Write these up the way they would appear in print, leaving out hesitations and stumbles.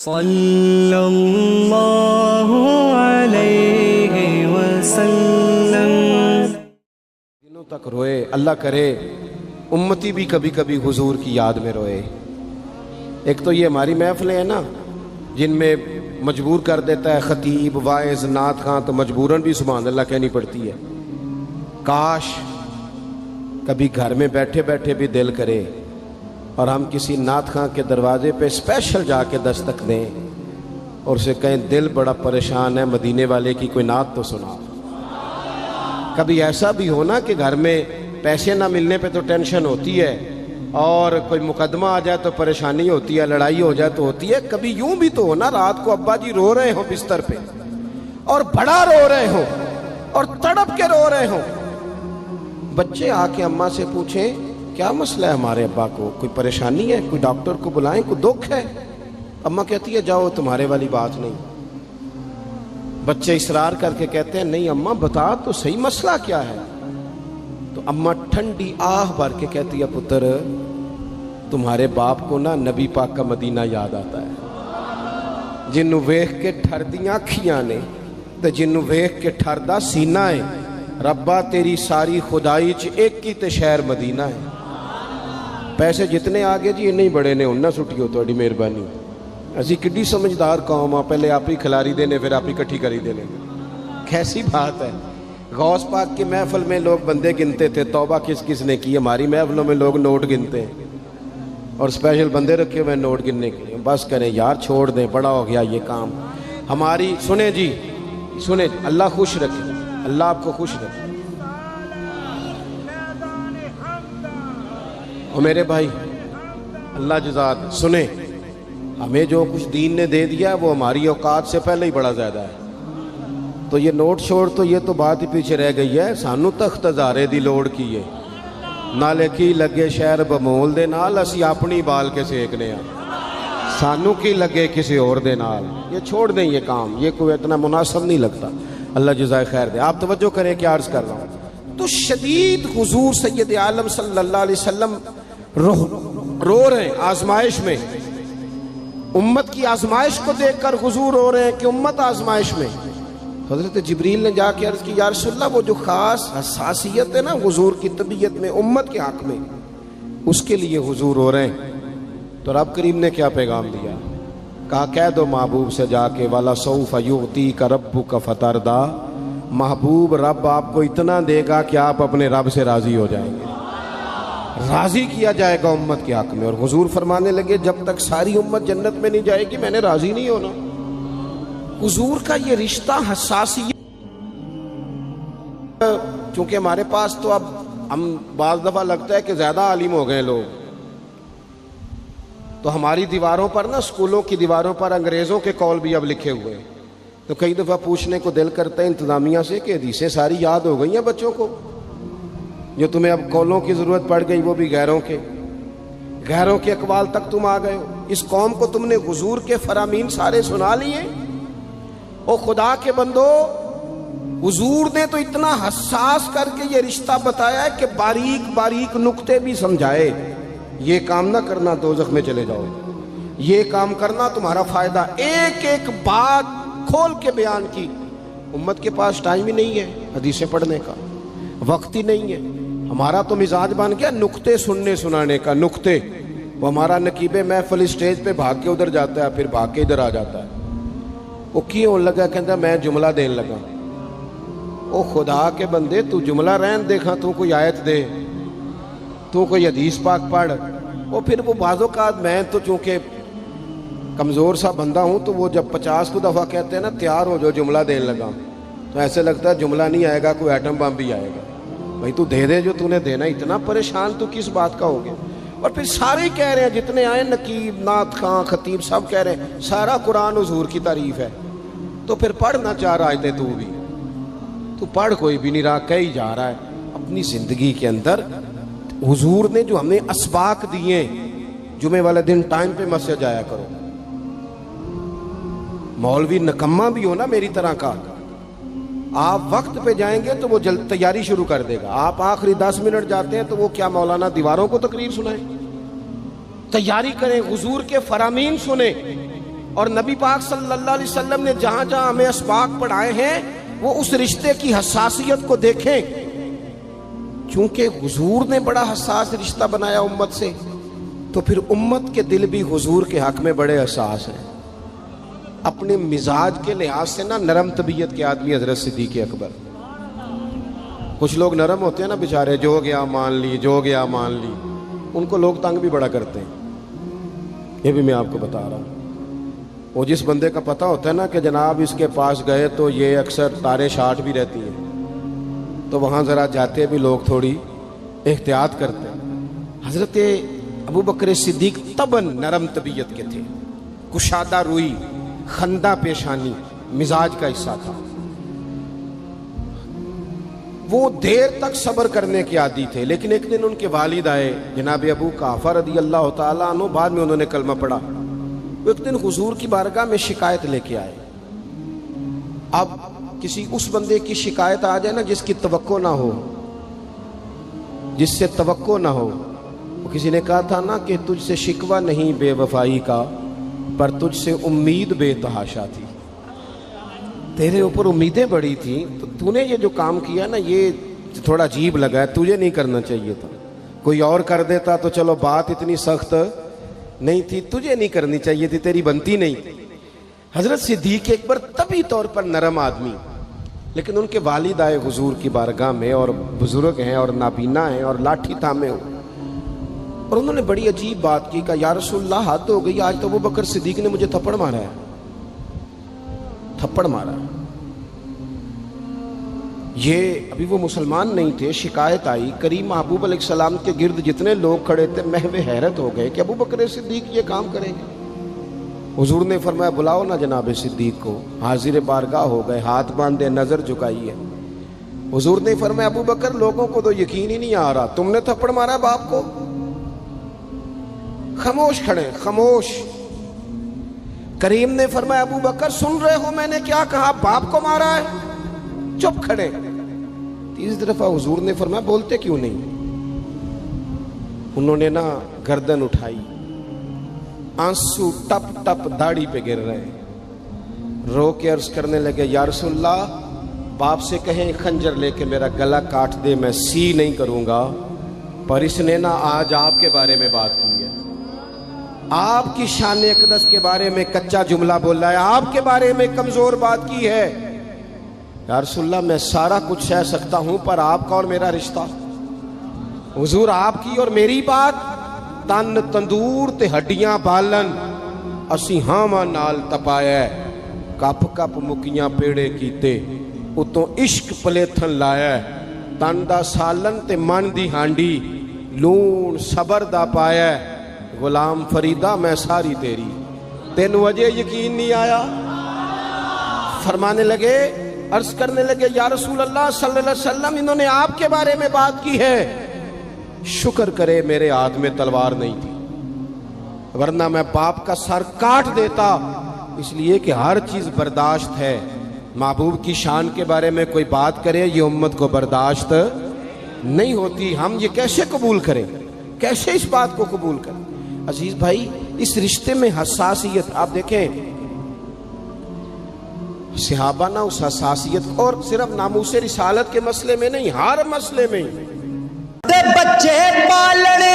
صلی اللہ علیہ وسلم۔ دنوں تک روئے، اللہ کرے امتی بھی کبھی کبھی حضور کی یاد میں روئے۔ ایک تو یہ ہماری محفلیں ہیں نا جن میں مجبور کر دیتا ہے خطیب، واعظ، نعت خواں، تو مجبوراً بھی سبحان اللہ کہنی پڑتی ہے۔ کاش کبھی گھر میں بیٹھے بیٹھے بھی دل کرے اور ہم کسی نعت خواں کے دروازے پہ اسپیشل جا کے دستک دیں اور اسے کہیں دل بڑا پریشان ہے، مدینے والے کی کوئی نعت تو سنا۔ کبھی ایسا بھی ہونا کہ گھر میں پیسے نہ ملنے پہ تو ٹینشن ہوتی ہے، اور کوئی مقدمہ آ جائے تو پریشانی ہوتی ہے، لڑائی ہو جائے تو ہوتی ہے۔ کبھی یوں بھی تو ہونا رات کو ابا جی رو رہے ہوں بستر پہ اور بڑا رو رہے ہوں اور تڑپ کے رو رہے ہوں، بچے آ کے اماں سے پوچھیں کیا مسئلہ ہے ہمارے ابا کو، کوئی پریشانی ہے، کوئی ڈاکٹر کو بلائیں، کوئی دکھ ہے؟ اماں کہتی ہے جاؤ تمہارے والی بات نہیں۔ بچے اصرار کر کے کہتے ہیں نہیں اماں بتا تو صحیح مسئلہ کیا ہے؟ تو اماں ٹھنڈی آہ بھر کے کہتی ہے پتر تمہارے باپ کو نا نبی پاک کا مدینہ یاد آتا ہے، جنوں ویکھ کے ٹھردیاں اکھیاں نے تے جنوں ویکھ کے ٹھردا سینہ ہے، ربا تیری ساری خدائی چ ایک ہی تے شہر مدینہ ہے۔ پیسے جتنے آگے جی انہیں بڑے نے انہاں سٹیو تہاڈی مہربانی، اسی کڈی سمجھدار قوم آ، پہلے آپ ہی کھلاری دینے پھر آپ ہی کٹھی کری دینے۔ کیسی بات ہے، غوث پاک کی محفل میں لوگ بندے گنتے تھے، توبہ کس کس نے کی، ہماری محفلوں میں لوگ نوٹ گنتے ہیں اور اسپیشل بندے رکھے ہوئے نوٹ گننے کے لیے۔ بس کریں یار، چھوڑ دیں، بڑا ہو گیا یہ کام ہماری۔ سنیں جی، سنیں، اللہ خوش رکھے، اللہ آپ کو خوش رکھے۔ اور میرے بھائی اللہ جزات، سنیں، ہمیں جو کچھ دین نے دے دیا وہ ہماری اوقات سے پہلے ہی بڑا زیادہ ہے، تو یہ نوٹ چھوڑ تو یہ تو بات ہی پیچھے رہ گئی ہے۔ سانو تخت ہزارے دی لوڑ کی ہے، نالے کی لگے شہر بمول دے نال، اسی اپنی بال کے سیکنے ہیں، سانو کی لگے کسی اور دے نال۔ یہ چھوڑ دیں یہ کام، یہ کوئی اتنا مناسب نہیں لگتا۔ اللہ جزائے خیر دے۔ آپ توجہ کریں کہ عرض کر رہا ہوں تو شدید حضور سید عالم صلی اللہ علیہ وسلم رو رہے ہیں آزمائش میں، امت کی آزمائش کو دیکھ کر حضور رو رہے ہیں کہ امت آزمائش میں۔ حضرت جبریل نے جا کے عرض کی یا رسول اللہ وہ جو خاص حساسیت ہے نا حضور کی طبیعت میں امت کے حق میں، اس کے لیے حضور رو رہے ہیں۔ تو رب کریم نے کیا پیغام دیا؟ کہا کہہ دو محبوب سے جا کے وَلَسَوْفَ يُعْطِيكَ رَبُّكَ فَتَرْضَىٰ، محبوب رب آپ کو اتنا دے گا کہ آپ اپنے رب سے راضی ہو جائیں گے، راضی کیا جائے گا امت کے حق میں۔ اور حضور فرمانے لگے جب تک ساری امت جنت میں نہیں جائے گی میں نے راضی نہیں ہونا۔ حضور کا یہ رشتہ حساسیت، چونکہ ہمارے پاس تو اب ہم بعض دفعہ لگتا ہے کہ زیادہ عالم ہو گئے لوگ، تو ہماری دیواروں پر نا، اسکولوں کی دیواروں پر انگریزوں کے قول بھی اب لکھے ہوئے ہیں، تو کئی دفعہ پوچھنے کو دل کرتا ہے انتظامیہ سے کہ حدیثیں ساری یاد ہو گئی ہیں بچوں کو، جو تمہیں اب قولوں کی ضرورت پڑ گئی وہ بھی غیروں کے اقوال تک تم آ گئے ہو۔ اس قوم کو تم نے حضور کے فرامین سارے سنا لیے۔ او خدا کے بندو، حضور نے تو اتنا حساس کر کے یہ رشتہ بتایا ہے کہ باریک باریک نقطے بھی سمجھائے، یہ کام نہ کرنا دوزخ میں چلے جاؤ، یہ کام کرنا تمہارا فائدہ، ایک ایک بات کھول کے بیان کی۔ امت کے پاس ٹائم ہی نہیں ہے حدیثیں پڑھنے کا، وقت ہی نہیں ہے۔ ہمارا تو مزاج بن گیا نقطے سننے سنانے کا، نقطے۔ وہ ہمارا نقیب محفل اسٹیج پہ بھاگ کے ادھر جاتا ہے، پھر بھاگ کے ادھر آ جاتا ہے۔ وہ کیوں لگا کہتا میں جملہ دین لگا۔ او خدا کے بندے تو جملہ رہن دیکھا، تو کوئی آیت دے، تو کوئی حدیث پاک پڑھ۔ وہ پھر وہ بعض اوقات میں تو چونکہ کمزور سا بندہ ہوں تو وہ جب 50 کو دفعہ کہتے ہیں نا تیار ہو جو جملہ دین لگا، تو ایسے لگتا ہے جملہ نہیں آئے گا کوئی ایٹم بم بھی آئے گا۔ بھائی تو دے دے جو تو نے دینا، اتنا پریشان تو کس بات کا ہو گیا؟ اور پھر سارے کہہ رہے ہیں جتنے آئے، نقیب، نعت خواں، خطیب، سب کہہ رہے ہیں سارا قرآن حضور کی تعریف ہے۔ تو پھر پڑھنا چاہ رہا ہے تو بھی تو پڑھ، کوئی بھی نہیں رہا، کہی جا رہا ہے اپنی زندگی کے اندر۔ حضور نے جو ہمیں اسباق دیے، جمعے والے دن ٹائم پہ مسجد جایا کرو۔ مولوی نکمہ بھی ہو نا میری طرح کا، آپ وقت پہ جائیں گے تو وہ جلد تیاری شروع کر دے گا۔ آپ آخری 10 منٹ جاتے ہیں تو وہ کیا مولانا دیواروں کو تقریر سنائیں؟ تیاری کریں، حضور کے فرامین سنیں، اور نبی پاک صلی اللہ علیہ وسلم نے جہاں جہاں ہمیں اسباق پڑھائے ہیں وہ اس رشتے کی حساسیت کو دیکھیں. چونکہ حضور نے بڑا حساس رشتہ بنایا امت سے، تو پھر امت کے دل بھی حضور کے حق میں بڑے حساس ہیں. اپنے مزاج کے لحاظ سے نا نرم طبیعت کے آدمی حضرت صدیق اکبر. کچھ لوگ نرم ہوتے ہیں نا بیچارے، جو گیا مان لی، جو گیا مان لی، ان کو لوگ تنگ بھی بڑا کرتے ہیں. یہ بھی میں آپ کو بتا رہا ہوں. وہ جس بندے کا پتہ ہوتا ہے نا کہ جناب اس کے پاس گئے تو یہ اکثر تارے شاٹ بھی رہتی ہیں، تو وہاں ذرا جاتے بھی لوگ تھوڑی احتیاط کرتے ہیں. حضرت ابو بکر صدیق طبعاً نرم طبیعت کے تھے، کشادہ روئی، خندہ پیشانی مزاج کا حصہ تھا. وہ دیر تک صبر کرنے کے عادی تھے. لیکن ایک دن ان کے والد آئے جناب ابو قحافہ رضی اللہ تعالیٰ عنہ، بعد میں انہوں نے کلمہ پڑھا. وہ ایک دن حضور کی بارگاہ میں شکایت لے کے آئے. اب کسی اس بندے کی شکایت آ جائے نا جس کی توقع نہ ہو، جس سے توقع نہ ہو. کسی نے کہا تھا نا کہ تجھ سے شکوہ نہیں بے وفائی کا، پر تجھ سے امید بے تحاشا تھی. تیرے اوپر امیدیں بڑی تھیں، تو نے یہ جو کام کیا نا یہ تھوڑا عجیب لگا ہے، تجھے نہیں کرنا چاہیے تھا. کوئی اور کر دیتا تو چلو بات اتنی سخت نہیں تھی، تجھے نہیں کرنی چاہیے تھی، تیری بنتی نہیں. حضرت صدیق اکبر طبی طور پر نرم آدمی، لیکن ان کے والد آئے حضور کی بارگاہ میں، اور بزرگ ہیں اور نابینا ہیں اور لاٹھی تھامے ہو، اور انہوں نے بڑی عجیب بات کی. کہا یا رسول اللہ حد ہو گئی، آج تو ابو بکر صدیق نے مجھے تھپڑ مارا ہے، تھپڑ مارا. یہ ابھی وہ مسلمان نہیں تھے. شکایت آئی، کریم محبوب علیہ السلام کے گرد جتنے لوگ کھڑے تھے محو حیرت ہو گئے کہ ابو بکر صدیق یہ کام کریں گے. حضور نے فرمایا بلاؤ نا جناب صدیق کو. حاضر بارگاہ ہو گئے، ہاتھ باندھے، نظر جھکائی ہے. حضور نے فرمایا ابو بکر لوگوں کو تو یقین ہی نہیں آ رہا، تم نے تھپڑ مارا باپ کو. خاموش کھڑے، خاموش. کریم نے فرمایا ابو بکر سن رہے ہو میں نے کیا کہا، باپ کو مارا ہے؟ چپ کھڑے. تیسری دفعہ حضور نے فرمایا بولتے کیوں نہیں؟ انہوں نے نا گردن اٹھائی، آنسو ٹپ ٹپ داڑھی پہ گر رہے. رو کے عرض کرنے لگے یا رسول اللہ باپ سے کہیں خنجر لے کے میرا گلا کاٹ دے، میں سی نہیں کروں گا، پر اس نے نا آج آپ کے بارے میں بات کی ہے، آپ کی شان اقدس کے بارے میں کچا جملہ بولا ہے، آپ کے بارے میں کمزور بات کی ہے. یا رسول اللہ میں سارا کچھ سہ سکتا ہوں، پر آپ کا اور میرا رشتہ. حضور آپ کی اور میری بات تن تندور تے ہڈیاں بالن، اسی ہاواں نال تپایا، کپ کپ مکیاں پیڑے کیتے، اتوں عشق پلیتھن لایا، تن دا سالن تے من دی ہانڈی، لون صبر دا پایا. غلام فریدہ میں ساری تیری، تین وجہ یقین نہیں آیا؟ فرمانے لگے، عرض کرنے لگے یا رسول اللہ صلی اللہ علیہ وسلم انہوں نے آپ کے بارے میں بات کی ہے، شکر کرے میرے ہاتھ میں تلوار نہیں تھی، ورنہ میں باپ کا سر کاٹ دیتا. اس لیے کہ ہر چیز برداشت ہے. محبوب کی شان کے بارے میں کوئی بات کرے یہ امت کو برداشت نہیں ہوتی. ہم یہ کیسے قبول کریں، کیسے اس بات کو قبول کریں؟ عزیز بھائی اس رشتے میں حساسیت آپ دیکھیں، صحابہ نا اس حساسیت، اور صرف ناموس رسالت کے مسئلے میں نہیں، ہر مسئلے میں. بچے پالنے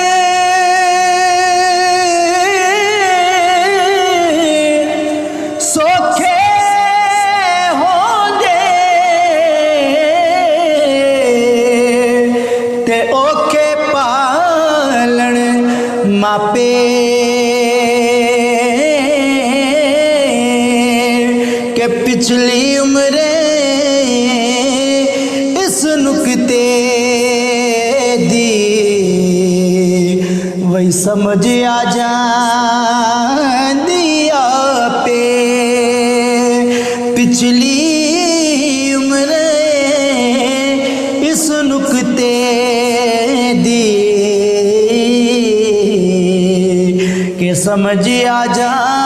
سوکھے ہوں گے تے اوکھے پالن ماپے، کہ پچھلی عمریں اس نکتے دی وہی سمجھ آ جان دیا پہ، پچھلی عمریں اس نکتے دی کہ سمجھ آ جان